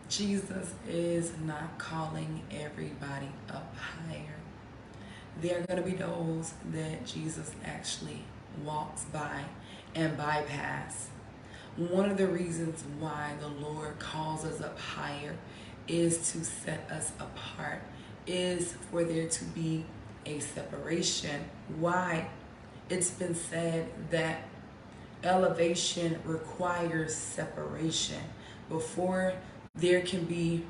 Jesus is not calling everybody up higher. There are going to be those that Jesus actually walks by and bypass. One of the reasons why the Lord calls us up higher is to set us apart, is for there to be a separation. Why? It's been said that elevation requires separation. Before there can be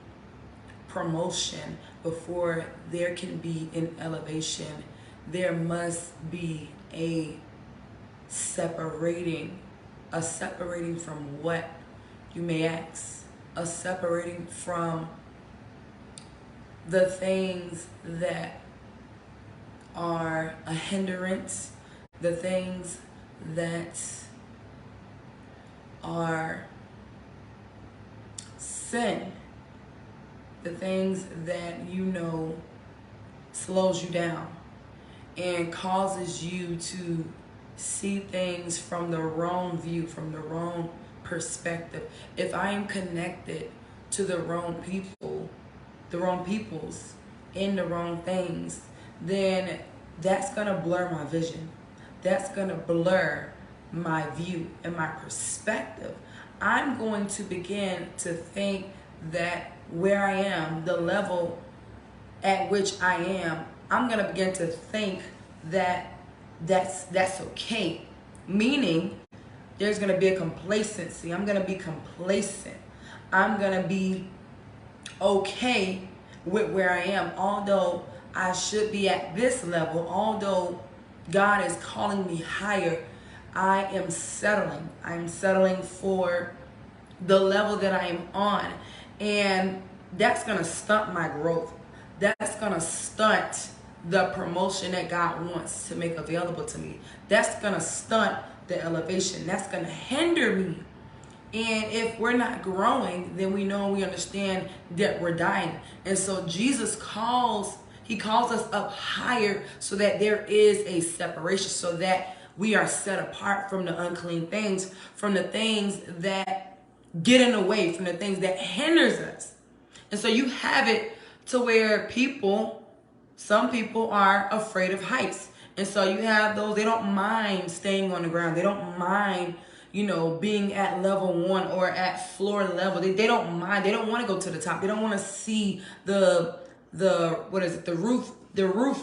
promotion, before there can be an elevation, there must be separating, a separating from what, you may ask, a separating from the things that are a hindrance, the things that are sin, the things that you know slows you down and causes you to see things from the wrong view, from the wrong perspective. If I am connected to the wrong people, the wrong peoples, in the wrong things, then that's gonna blur my vision. That's gonna blur my view and my perspective. I'm going to begin to think that where I am, the level at which I am, I'm gonna begin to think that that's okay. Meaning there's gonna be a complacency. I'm gonna be complacent. I'm gonna be okay with where I am. Although I should be at this level, although God is calling me higher, I am settling. I'm settling for the level that I am on. And that's going to stunt my growth. That's going to stunt the promotion that God wants to make available to me. That's going to stunt the elevation. That's going to hinder me. And if we're not growing, then we know and we understand that we're dying. And so he calls us up higher so that there is a separation, so that we are set apart from the unclean things, from the things that get in the way, from the things that hinders us. And so you have it to where some people are afraid of heights. And so you have those, they don't mind staying on the ground. They don't mind, being at level 1 or at floor level. They don't mind. They don't want to go to the top. They don't want to see the roof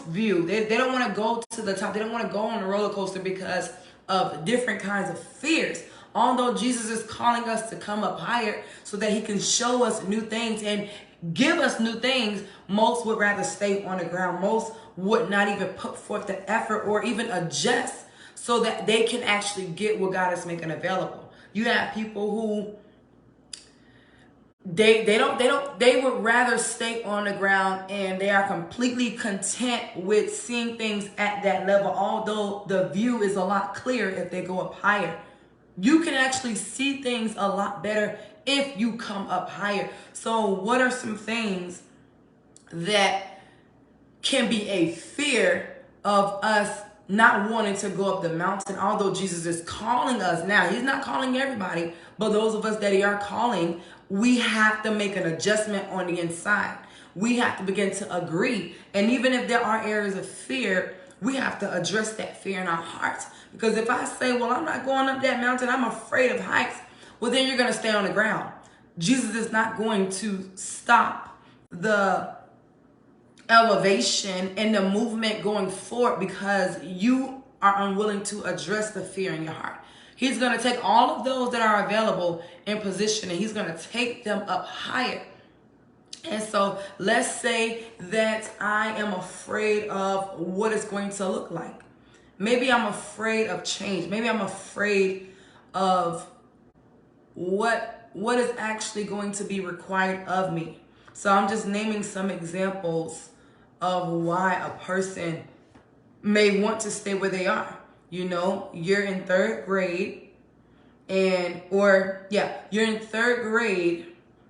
view. They don't want to go to the top. They don't want to go on the roller coaster because of different kinds of fears. Although Jesus is calling us to come up higher so that he can show us new things and give us new things, most would rather stay on the ground. Most would not even put forth the effort or even adjust so that they can actually get what God is making available. You have people who they would rather stay on the ground, and they are completely content with seeing things at that level, although the view is a lot clearer if they go up higher. You can actually see things a lot better if you come up higher. So what are some things that can be a fear of us not wanting to go up the mountain, although Jesus is calling us now? He's not calling everybody, but those of us that he are calling, we have to make an adjustment on the inside. We have to begin to agree. And even if there are areas of fear, we have to address that fear in our hearts. Because if I say, well, I'm not going up that mountain, I'm afraid of heights, well, then you're going to stay on the ground. Jesus is not going to stop the elevation and the movement going forward because you are unwilling to address the fear in your heart. He's going to take all of those that are available in position, and he's going to take them up higher. And so let's say that I am afraid of what it's going to look like. Maybe I'm afraid of change. Maybe I'm afraid of what is actually going to be required of me. So I'm just naming some examples of why a person may want to stay where they are. You're in third grade you're in third grade,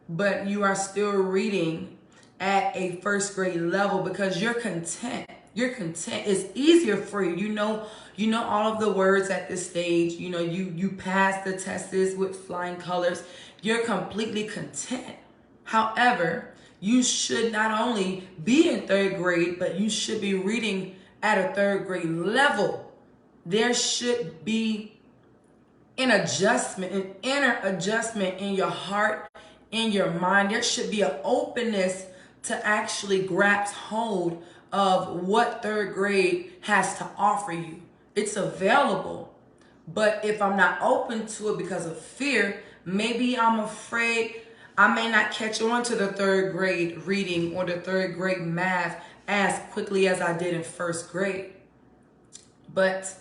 but you are still reading at a first grade level because you're content. You're content. It's easier for you. You know all of the words at this stage. You pass the tests with flying colors. You're completely content. However, you should not only be in third grade, but you should be reading at a third grade level. There should be an adjustment, an inner adjustment in your heart, in your mind. There should be an openness to actually grasp hold of what third grade has to offer you. It's available. But if I'm not open to it because of fear, maybe I'm afraid I may not catch on to the third grade reading or the third grade math as quickly as I did in first grade. But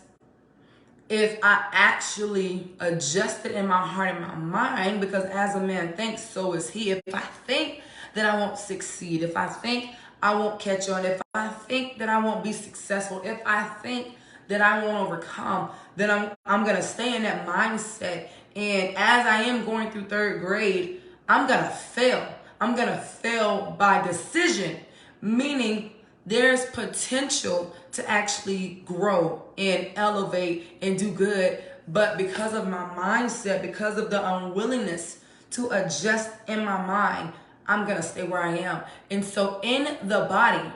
if I actually adjust it in my heart and my mind, because as a man thinks, so is he. If I think that I won't succeed, if I think I won't catch on, if I think that I won't be successful, if I think that I won't overcome, then I'm going to stay in that mindset. And as I am going through third grade, I'm going to fail. I'm going to fail by decision, meaning there's potential to actually grow and elevate and do good. But because of my mindset, because of the unwillingness to adjust in my mind, I'm going to stay where I am. And so in the body,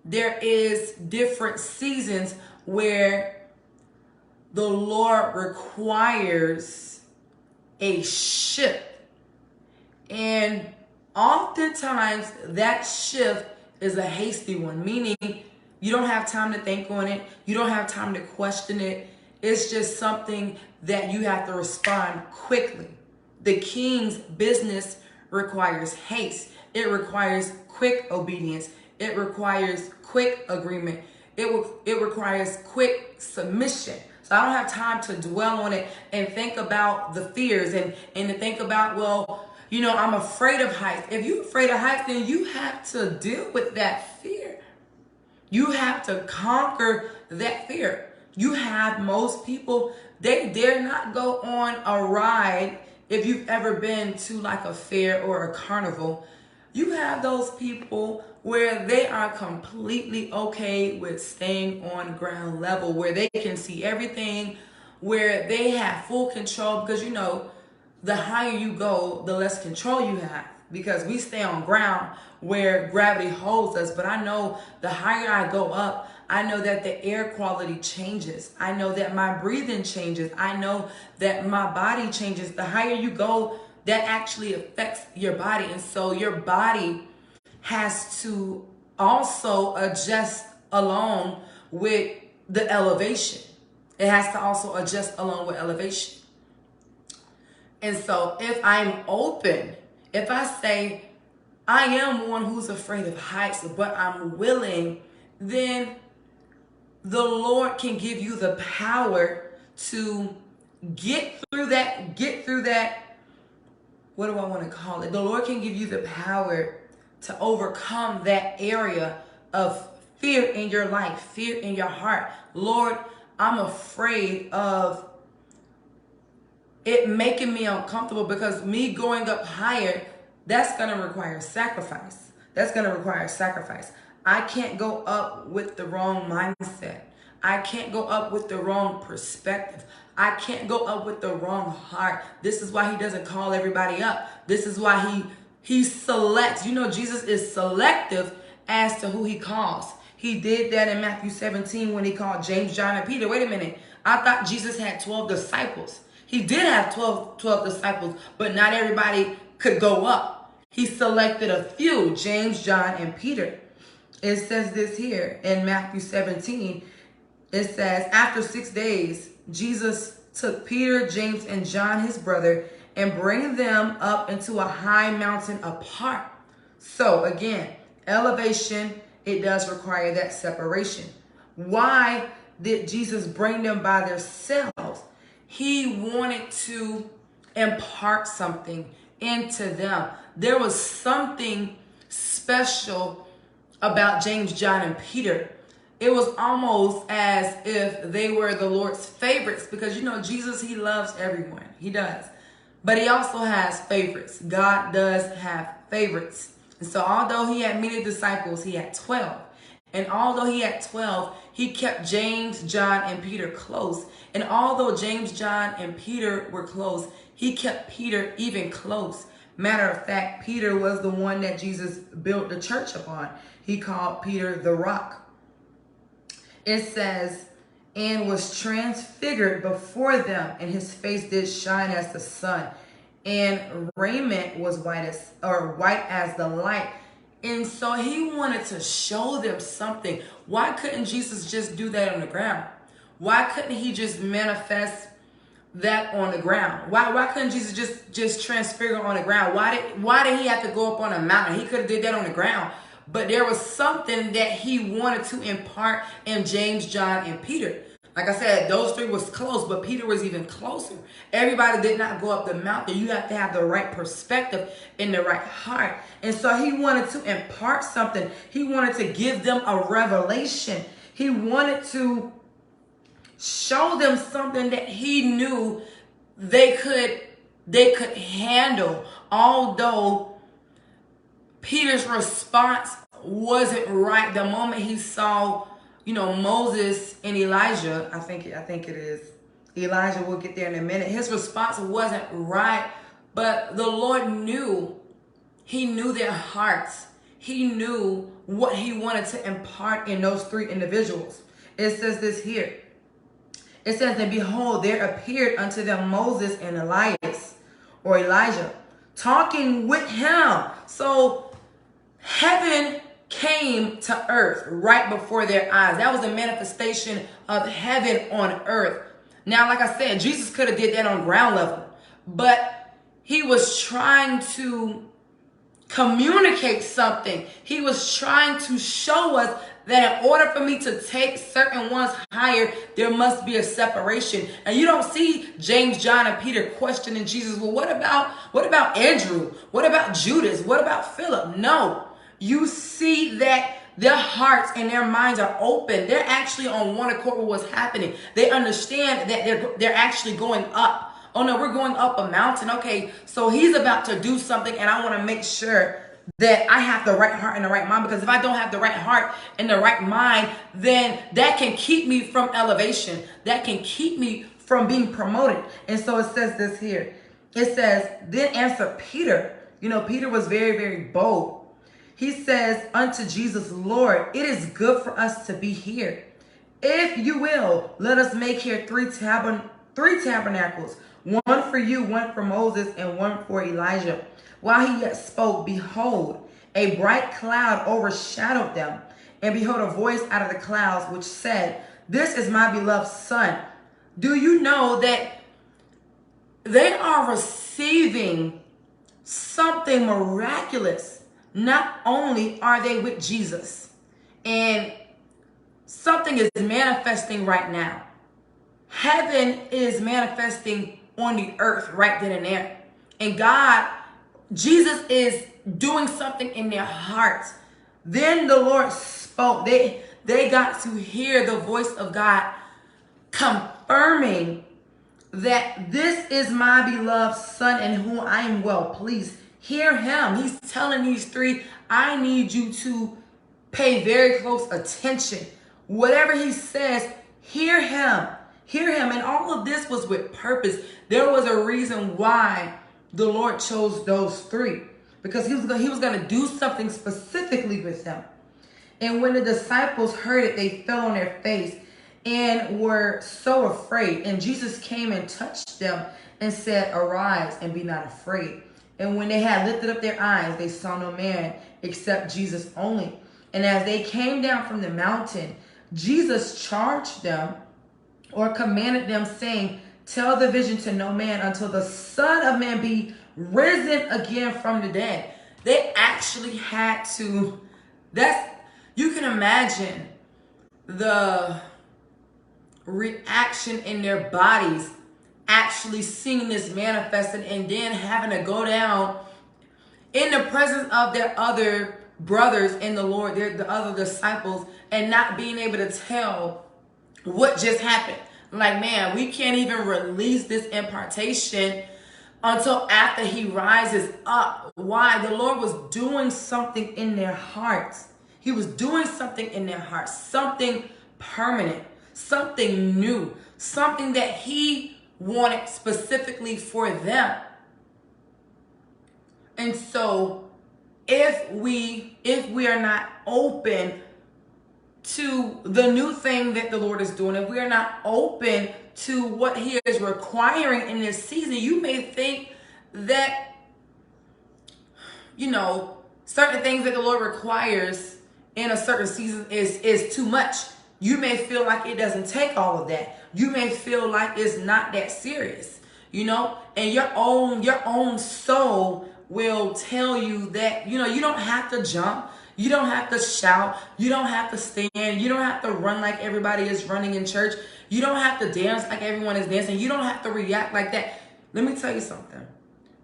there is different seasons where the Lord requires a shift. And oftentimes that shift is a hasty one, meaning you don't have time to think on it. You don't have time to question it. It's just something that you have to respond quickly. The king's business requires haste. It requires quick obedience. It requires quick agreement. It requires quick submission. So I don't have time to dwell on it and think about the fears and to think about, well, you know, I'm afraid of heights. If you're afraid of heights, then you have to deal with that fear. You have to conquer that fear. You have most people, they dare not go on a ride. If you've ever been to like a fair or a carnival, you have those people where they are completely okay with staying on ground level, where they can see everything, where they have full control, because you know, the higher you go, the less control you have, because we stay on ground where gravity holds us. But I know the higher I go up, I know that the air quality changes. I know that my breathing changes. I know that my body changes. The higher you go, that actually affects your body. And so your body has to also adjust along with the elevation. It has to also adjust along with elevation. And so if I'm open, if I say, I am one who's afraid of heights, but I'm willing, then the Lord can give you the power to get through that, what do I want to call it? The Lord can give you the power to overcome that area of fear in your life, fear in your heart. Lord, I'm afraid of it making me uncomfortable, because me going up higher, that's going to require sacrifice. That's going to require sacrifice. I can't go up with the wrong mindset. I can't go up with the wrong perspective. I can't go up with the wrong heart. This is why he doesn't call everybody up. This is why he selects. You know, Jesus is selective as to who he calls. He did that in Matthew 17 when he called James, John, and Peter. Wait a minute. I thought Jesus had 12 disciples. He did have 12 disciples, but not everybody could go up. He selected a few, James, John, and Peter. It says this here in Matthew 17. It says, after 6 days, Jesus took Peter, James, and John, his brother, and bring them up into a high mountain apart. So again, elevation, it does require that separation. Why did Jesus bring them by themselves? He wanted to impart something into them. There was something special about James, John, and Peter. It was almost as if they were the Lord's favorites, because you know, Jesus, he loves everyone. He does. But he also has favorites. God does have favorites. And so although he had many disciples, he had 12. And although he had 12, he kept James, John, and Peter close. And although James, John, and Peter were close, he kept Peter even close. Matter of fact, Peter was the one that Jesus built the church upon. He called Peter the rock. It says, and was transfigured before them, and his face did shine as the sun, and raiment was white as the light. And so he wanted to show them something. Why couldn't Jesus just do that on the ground? Why couldn't he just manifest that on the ground? Why couldn't Jesus just transfigure on the ground? Why did he have to go up on a mountain? He could have did that on the ground. But there was something that he wanted to impart in James, John, and Peter. Like I said, those three was close, but Peter was even closer. Everybody did not go up the mountain. You have to have the right perspective and the right heart. And so he wanted to impart something. He wanted to give them a revelation. He wanted to show them something that he knew they could handle. Although Peter's response wasn't right the moment he saw, Moses and Elijah. I think it is Elijah. We'll get there in a minute. His response wasn't right, but the Lord knew. He knew their hearts. He knew what he wanted to impart in those three individuals. It says this here. It says, and behold, there appeared unto them Moses and Elijah, talking with him. So heaven came to earth right before their eyes. That was a manifestation of heaven on earth. Now, like I said, Jesus could have did that on ground level, but he was trying to communicate something. He was trying to show us that in order for me to take certain ones higher, there must be a separation. And you don't see James, John, and Peter questioning Jesus. Well, what about Andrew? What about Judas? What about Philip? No, you see that their hearts and their minds are open. They're actually on one accord with what's happening. They understand that they're actually going up. Oh no, we're going up a mountain. Okay, so he's about to do something, and I want to make sure that I have the right heart and the right mind, because if I don't have the right heart and the right mind, then that can keep me from elevation. That can keep me from being promoted. And so it says this here. It says, then answered Peter. Peter was very, very bold. He says unto Jesus, Lord, it is good for us to be here. If you will, let us make here three tabernacles, one for you, one for Moses, and one for Elijah. While he yet spoke, behold, a bright cloud overshadowed them. And behold, a voice out of the clouds which said, this is my beloved son. Do you know that they are receiving something miraculous? Not only are they with Jesus, and something is manifesting right now. Heaven is manifesting on the earth right then and there. And Jesus is doing something in their hearts. Then the Lord spoke. They got to hear the voice of God confirming that this is my beloved son in whom I am well pleased. Hear him. He's telling these three, I need you to pay very close attention. Whatever he says, hear him. Hear him. And all of this was with purpose. There was a reason why the Lord chose those three, because he was going to do something specifically with them. And when the disciples heard it, they fell on their face and were so afraid. And Jesus came and touched them and said, arise and be not afraid. And when they had lifted up their eyes, they saw no man except Jesus only. And as they came down from the mountain, Jesus charged them, or commanded them, saying, tell the vision to no man until the Son of Man be risen again from the dead. They actually had to, you can imagine the reaction in their bodies actually seeing this manifested, and then having to go down in the presence of their other brothers in the Lord, the other disciples, and not being able to tell what just happened. Like, man, we can't even release this impartation until after he rises up. Why? The Lord was doing something in their hearts. He was doing something in their hearts, something permanent, something new, something that he wanted specifically for them. And so if we are not open to the new thing that the Lord is doing, if we are not open to what he is requiring in this season, you may think that, certain things that the Lord requires in a certain season is too much. You may feel like it doesn't take all of that. You may feel like it's not that serious, and your own soul will tell you that, you don't have to jump. You don't have to shout. You don't have to stand. You don't have to run like everybody is running in church. You don't have to dance like everyone is dancing. You don't have to react like that. Let me tell you something.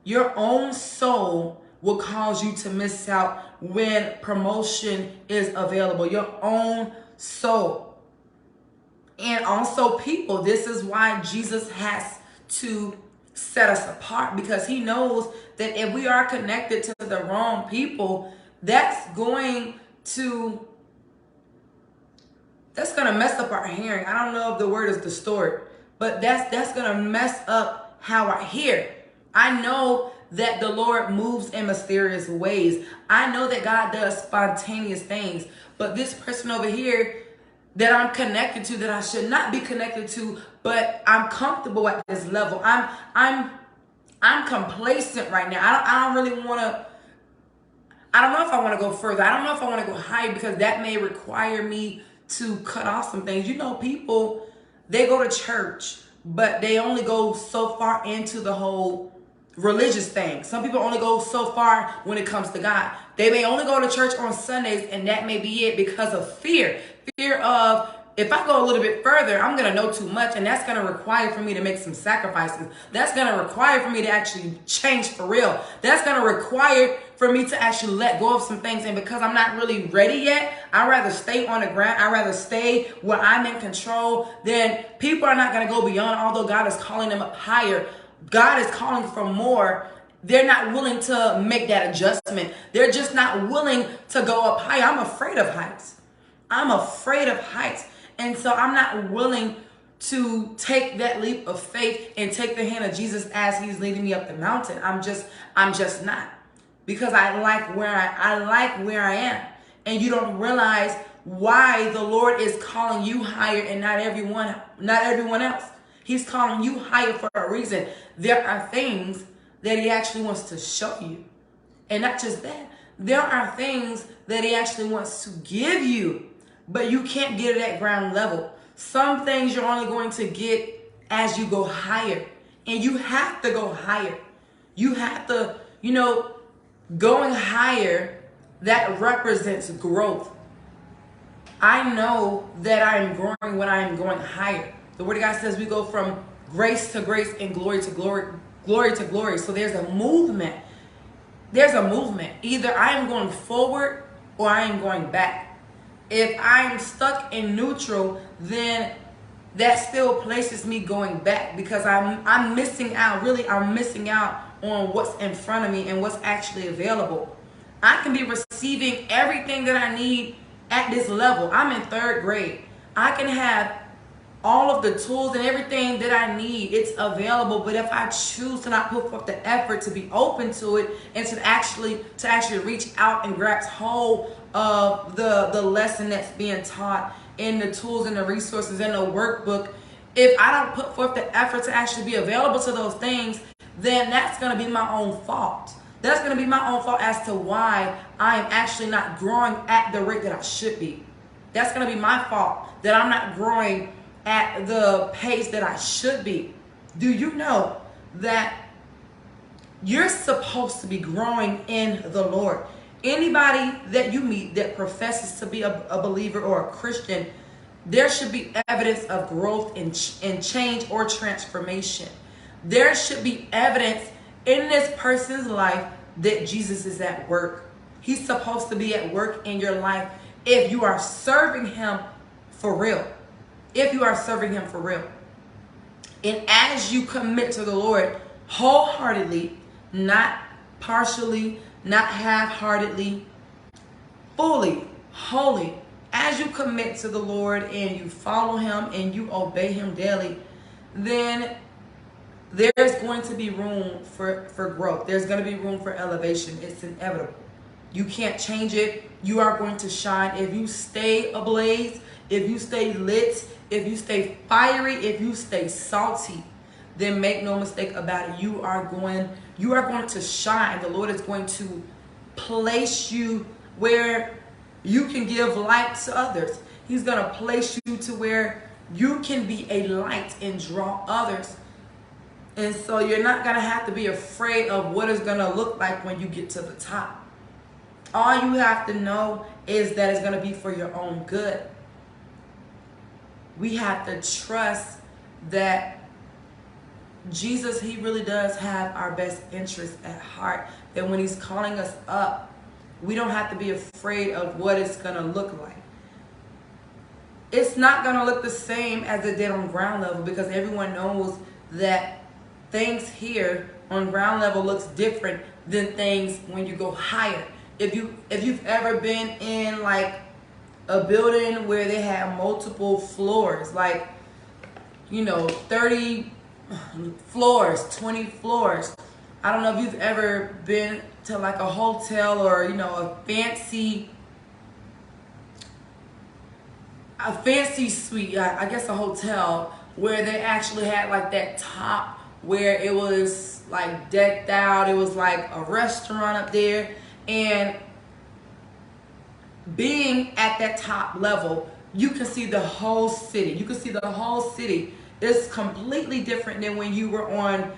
Your own soul will cause you to miss out when promotion is available. Your own soul. And also people. This is why Jesus has to set us apart, because he knows that if we are connected to the wrong people, that's going to mess up our hearing. I don't know if the word is distort, but that's going to mess up how I hear. I know that the Lord moves in mysterious ways. I know that God does spontaneous things, but this person over here that I'm connected to, that I should not be connected to, but I'm comfortable at this level. I'm complacent right now. I don't really want to. I don't know if I want to go further. I don't know if I want to go higher, because that may require me to cut off some things. People, they go to church, but they only go so far into the whole religious thing. Some people only go so far when it comes to God. They may only go to church on Sundays, and that may be it, because of fear. Fear of, if I go a little bit further, I'm going to know too much, and that's going to require for me to make some sacrifices. That's going to require for me to actually change for real. That's going to require for me to actually let go of some things. And because I'm not really ready yet, I'd rather stay on the ground. I'd rather stay where I'm in control. Then people are not going to go beyond, although God is calling them up higher. God is calling for more. They're not willing to make that adjustment. They're just not willing to go up higher. I'm afraid of heights. I'm afraid of heights. And so I'm not willing to take that leap of faith and take the hand of Jesus as he's leading me up the mountain. I'm just not. Because I like where I am. And you don't realize why the Lord is calling you higher and not everyone else. He's calling you higher for a reason. There are things that he actually wants to show you. And not just that. There are things that he actually wants to give you, but you can't get it at ground level. Some things you're only going to get as you go higher. And you have to go higher. You have to, going higher, that represents growth. I know that I am growing when I am going higher. The word of God says we go from grace to grace and glory to glory, glory to glory. So there's a movement. There's a movement. Either I am going forward or I am going back. If I am stuck in neutral, then that still places me going back, because I'm missing out. Really, I'm missing out on what's in front of me and what's actually available. I can be receiving everything that I need at this level. I'm in 3rd grade. I can have all of the tools and everything that I need. It's available. But if I choose to not put forth the effort to be open to it and to actually reach out and grasp hold of the lesson that's being taught in the tools and the resources and the workbook, if I don't put forth the effort to actually be available to those things, then that's going to be my own fault. That's going to be my own fault as to why I am actually not growing at the rate that I should be. That's going to be my fault that I'm not growing at the pace that I should be. Do you know that you're supposed to be growing in the Lord? Anybody that you meet that professes to be a believer or a Christian, there should be evidence of growth and change or transformation. There should be evidence in this person's life that Jesus is at work. He's supposed to be at work in your life if you are serving him for real. If you are serving him for real. And as you commit to the Lord wholeheartedly, not partially, not half-heartedly, fully, wholly, as you commit to the Lord and you follow him and you obey him daily, then there's going to be room for growth. There's going to be room for elevation. It's inevitable. You can't change it. You are going to shine if you stay ablaze, if you stay lit, if you stay fiery, if you stay salty. Then make no mistake about it. You are going to shine. The Lord is going to place you where you can give light to others. He's going to place you to where you can be a light and draw others. And so you're not going to have to be afraid of what it's going to look like when you get to the top. All you have to know is that it's going to be for your own good. We have to trust that Jesus, he really does have our best interest at heart. That when he's calling us up, we don't have to be afraid of what it's going to look like. It's not going to look the same as it did on ground level, because everyone knows that things here on ground level looks different than things when you go higher. If you've ever been in like a building where they have multiple floors, like, 30 floors, 20 floors. I don't know if you've ever been to like a hotel or, a fancy suite, I guess a hotel, where they actually had like that top where it was like decked out. It was like a restaurant up there. And being at that top level, you can see the whole city. You can see the whole city. It's completely different than when you were on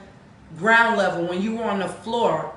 ground level, when you were on the floor,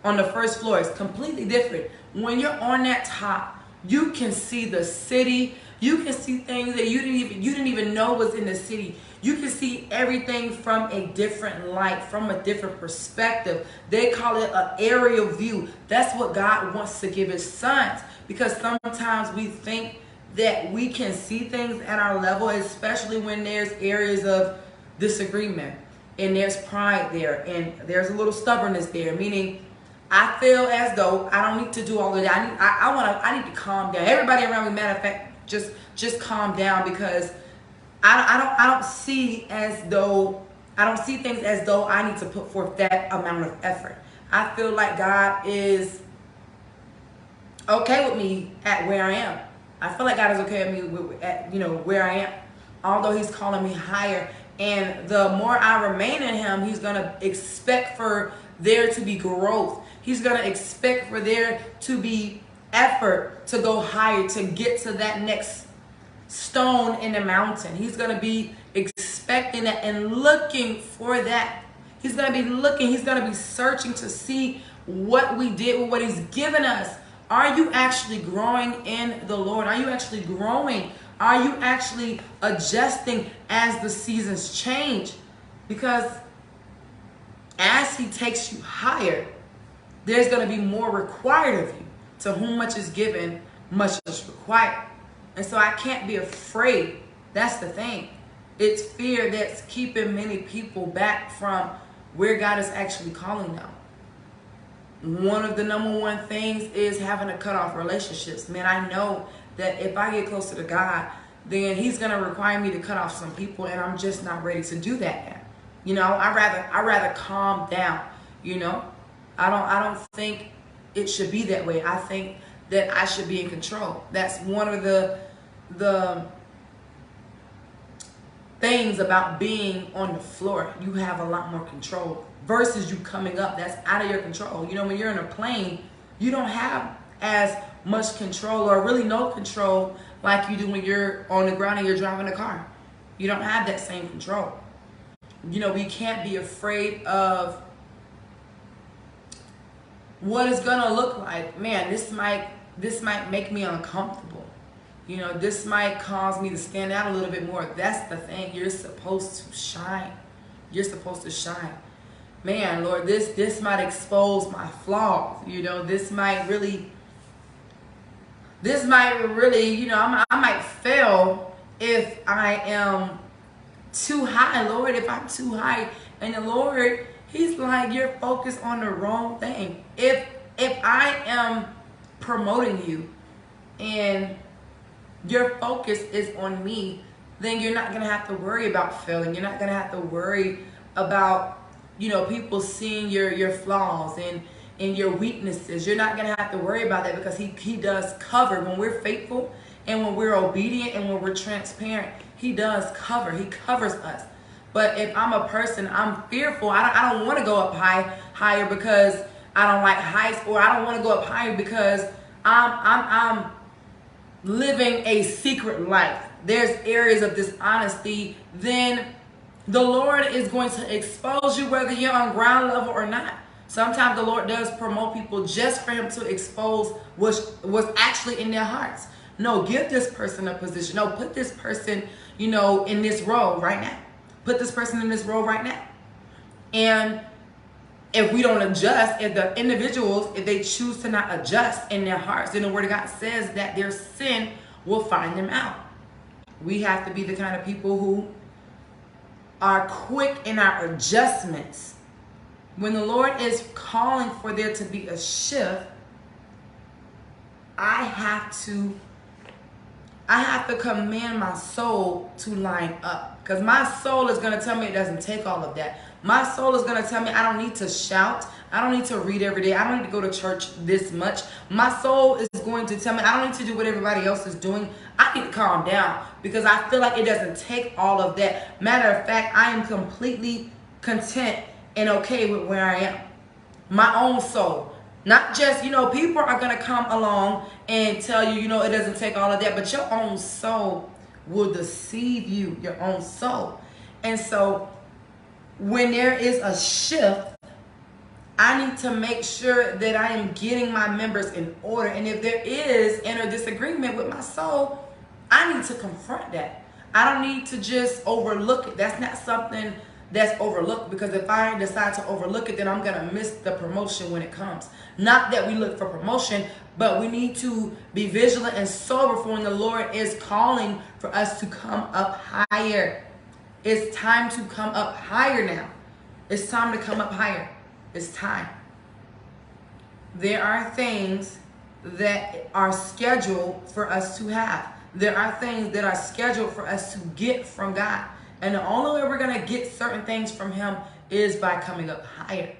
on the first floor. It's completely different. When you're on that top, you can see the city. You can see things that you didn't even know was in the city. You can see everything from a different light, from a different perspective. They call it an aerial view. That's what God wants to give his sons, because sometimes we think that we can see things at our level, especially when there's areas of disagreement and there's pride there and there's a little stubbornness there, meaning I feel as though I don't need to do all of that. I need to calm down. Everybody around me, matter of fact, just calm down, because I don't see things as though I need to put forth that amount of effort. I feel like God is okay with me at where I am. I feel like God is okay with me at where I am, although he's calling me higher. And the more I remain in him, he's going to expect for there to be growth. He's going to expect for there to be effort to go higher, to get to that next stone in the mountain. He's going to be expecting that and looking for that. He's going to be looking. He's going to be searching to see what we did with what he's given us. Are you actually growing in the Lord? Are you actually growing? Are you actually adjusting as the seasons change? Because as he takes you higher, there's going to be more required of you. To whom much is given, much is required. And so I can't be afraid. That's the thing. It's fear that's keeping many people back from where God is actually calling them. One of the number one things is having to cut off relationships. Man, I know that if I get closer to God, then he's going to require me to cut off some people, and I'm just not ready to do that now. I rather calm down, I don't think it should be that way. I think that I should be in control. That's one of the things about being on the floor. You have a lot more control versus you coming up. That's out of your control. When you're in a plane, you don't have as much control, or really no control, like you do when you're on the ground and you're driving a car. You don't have that same control. We can't be afraid of what it's gonna look like. Man, this might make me uncomfortable. This might cause me to stand out a little bit more. That's the thing. You're supposed to shine. You're supposed to shine. Man, Lord, this might expose my flaws. This might really, I might fail if I am too high, Lord. If I'm too high, and the Lord, he's like, you're focused on the wrong thing. If I am promoting you and your focus is on me, then you're not going to have to worry about failing. You're not going to have to worry about, you know, people seeing your flaws and your weaknesses. You're not going to have to worry about that, because he does cover. When we're faithful and when we're obedient and when we're transparent, he does cover. He covers us. But if I'm a person, I'm fearful. I don't want to go up higher because I don't like heights, or I don't want to go up higher because I'm living a secret life. There's areas of dishonesty. Then the Lord is going to expose you whether you're on ground level or not. Sometimes the Lord does promote people just for him to expose what's actually in their hearts. No, give this person a position. No, put this person, you know, in this role right now. Put this person in this role right now. And if we don't adjust, if the individuals, if they choose to not adjust in their hearts, then the Word of God says that their sin will find them out. We have to be the kind of people who are quick in our adjustments. When the Lord is calling for there to be a shift, I have to command my soul to line up. Because my soul is going to tell me it doesn't take all of that. My soul is going to tell me I don't need to shout. I don't need to read every day. I don't need to go to church this much. My soul is going to tell me I don't need to do what everybody else is doing. I need to calm down, because I feel like it doesn't take all of that. Matter of fact, I am completely content and okay with where I am. My own soul. Not just, you know, people are going to come along and tell you, you know, it doesn't take all of that. But your own soul will deceive you, your own soul. And so when there is a shift, I need to make sure that I am getting my members in order. And if there is inner disagreement with my soul, I need to confront that. I don't need to just overlook it. That's not something that's overlooked, because if I decide to overlook it, then I'm going to miss the promotion when it comes. Not that we look for promotion, but we need to be vigilant and sober for when the Lord is calling for us to come up higher. It's time to come up higher now. It's time to come up higher. It's time. There are things that are scheduled for us to have. There are things that are scheduled for us to get from God. And the only way we're going to get certain things from him is by coming up higher.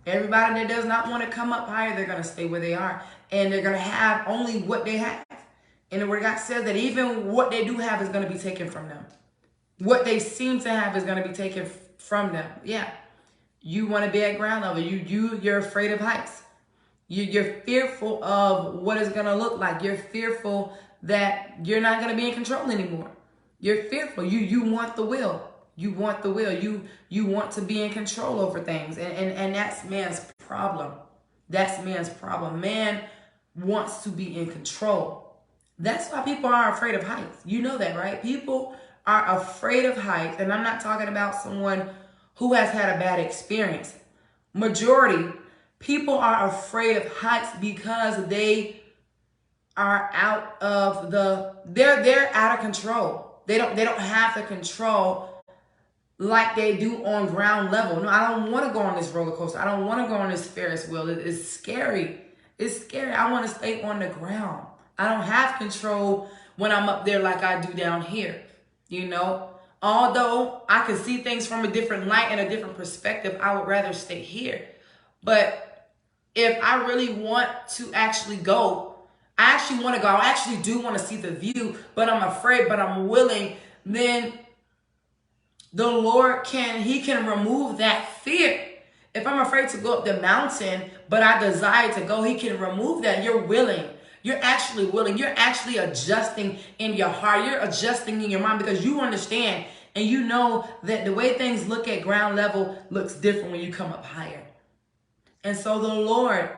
Everybody that does not want to come up higher, they're going to stay where they are. And they're going to have only what they have. And the Word of God says that even what they do have is going to be taken from them. What they seem to have is going to be taken from them. Yeah. You want to be at ground level. You're afraid of heights. You're fearful of what it's going to look like. You're fearful that you're not going to be in control anymore. You're fearful. You want the will. You want the will. You want to be in control over things. And that's man's problem. That's man's problem. Man wants to be in control. That's why people are afraid of heights. You know that, right? People are afraid of heights. And I'm not talking about someone who has had a bad experience. Majority, people are afraid of heights because they are out of they're out of control. They don't have the control like they do on ground level. No, I don't want to go on this roller coaster. I don't want to go on this Ferris wheel. It's scary. It's scary. I want to stay on the ground. I don't have control when I'm up there like I do down here. You know, although I can see things from a different light and a different perspective, I would rather stay here. But if I really want to actually go, I actually want to go. I actually do want to see the view, but I'm afraid, but I'm willing. Then the Lord can remove that fear. If I'm afraid to go up the mountain, but I desire to go, he can remove that. You're willing. You're actually willing. You're actually adjusting in your heart. You're adjusting in your mind, because you understand and you know that the way things look at ground level looks different when you come up higher. And so the Lord,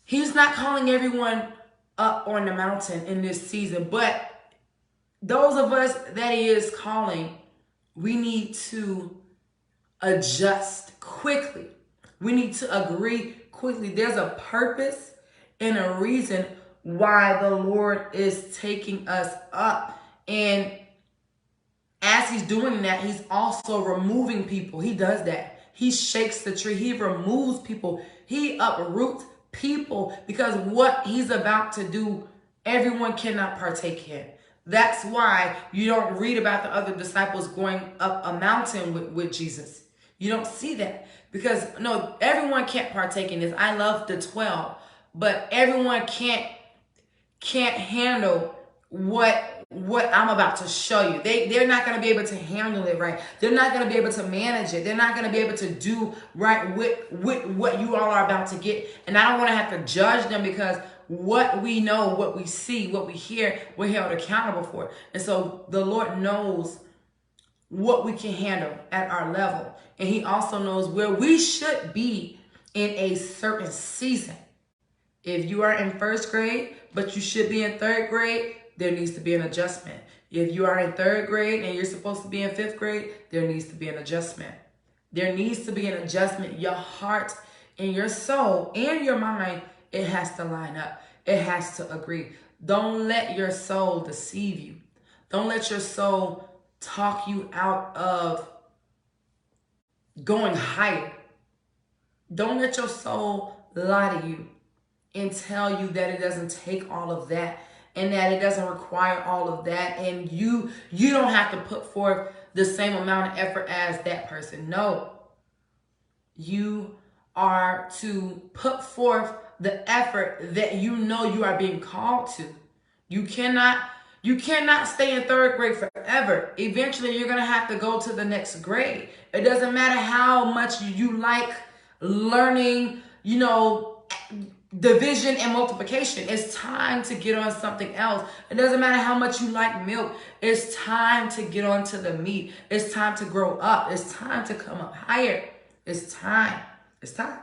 he's not calling everyone up on the mountain in this season, but those of us that he is calling, we need to adjust quickly. We need to agree quickly. There's a purpose and a reason why the Lord is taking us up. And as he's doing that, he's also removing people. He does that. He shakes the tree. He removes people. He uproots people, because what he's about to do, everyone cannot partake in. That's why you don't read about the other disciples going up a mountain with Jesus. You don't see that because no, everyone can't partake in this. I love the 12, but everyone can't handle what I'm about to show you. They're not going to be able to handle it right. They're not going to be able to manage it. They're not going to be able to do right with what you all are about to get. And I don't want to have to judge them because what we know, what we see, what we hear, we're held accountable for. And so the Lord knows what we can handle at our level. And he also knows where we should be in a certain season. If you are in first grade, but you should be in third grade, there needs to be an adjustment. If you are in third grade and you're supposed to be in fifth grade, there needs to be an adjustment. There needs to be an adjustment. Your heart and your soul and your mind, it has to line up. It has to agree. Don't let your soul deceive you. Don't let your soul talk you out of going higher. Don't let your soul lie to you and tell you that it doesn't take all of that and that it doesn't require all of that and you don't have to put forth the same amount of effort as that person. No. You are to put forth the effort that you know you are being called to. You cannot stay in third grade forever. Eventually, you're going to have to go to the next grade. It doesn't matter how much you like learning, division and multiplication. It's time to get on something else. It doesn't matter how much you like milk. It's time to get on to the meat. It's time to grow up. It's time to come up higher. It's time. It's time.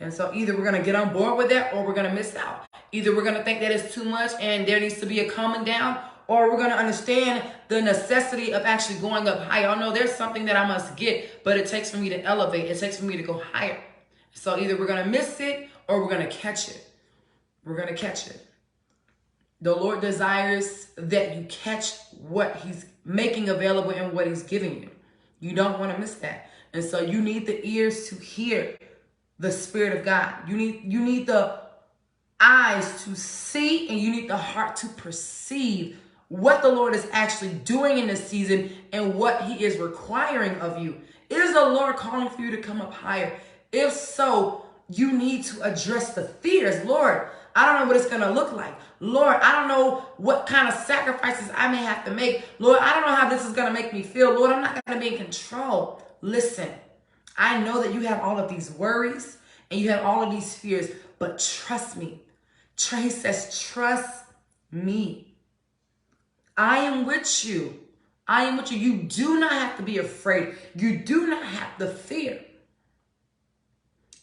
And so either we're going to get on board with that or we're going to miss out. Either we're going to think that it's too much and there needs to be a calming down, or we're going to understand the necessity of actually going up higher. I know there's something that I must get, but it takes for me to elevate. It takes for me to go higher. So either we're going to miss it or we're going to catch it. We're going to catch it. The Lord desires that you catch what he's making available and what he's giving you. You don't want to miss that. And so you need the ears to hear the Spirit of God. You need the eyes to see, and you need the heart to perceive what the Lord is actually doing in this season and what he is requiring of you. Is the Lord calling for you to come up higher? If so, you need to address the fears. Lord, I don't know what it's going to look like. Lord, I don't know what kind of sacrifices I may have to make. Lord, I don't know how this is going to make me feel. Lord, I'm not going to be in control. Listen, I know that you have all of these worries and you have all of these fears, but trust me. Trey says, trust me. I am with you. I am with you. You do not have to be afraid. You do not have to fear.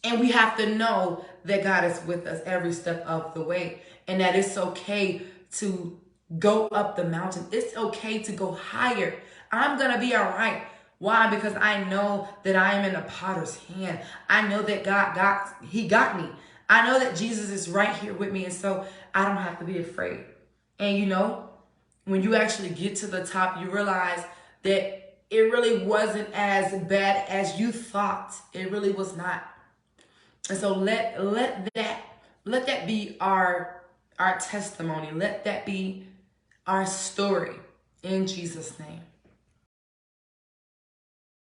And we have to know that God is with us every step of the way, and that it's okay to go up the mountain. It's okay to go higher. I'm going to be all right. Why? Because I know that I am in the potter's hand. I know that he got me. I know that Jesus is right here with me, and so I don't have to be afraid. And when you actually get to the top, you realize that it really wasn't as bad as you thought. It really was not. And so let that be our testimony. Let that be our story in Jesus' name.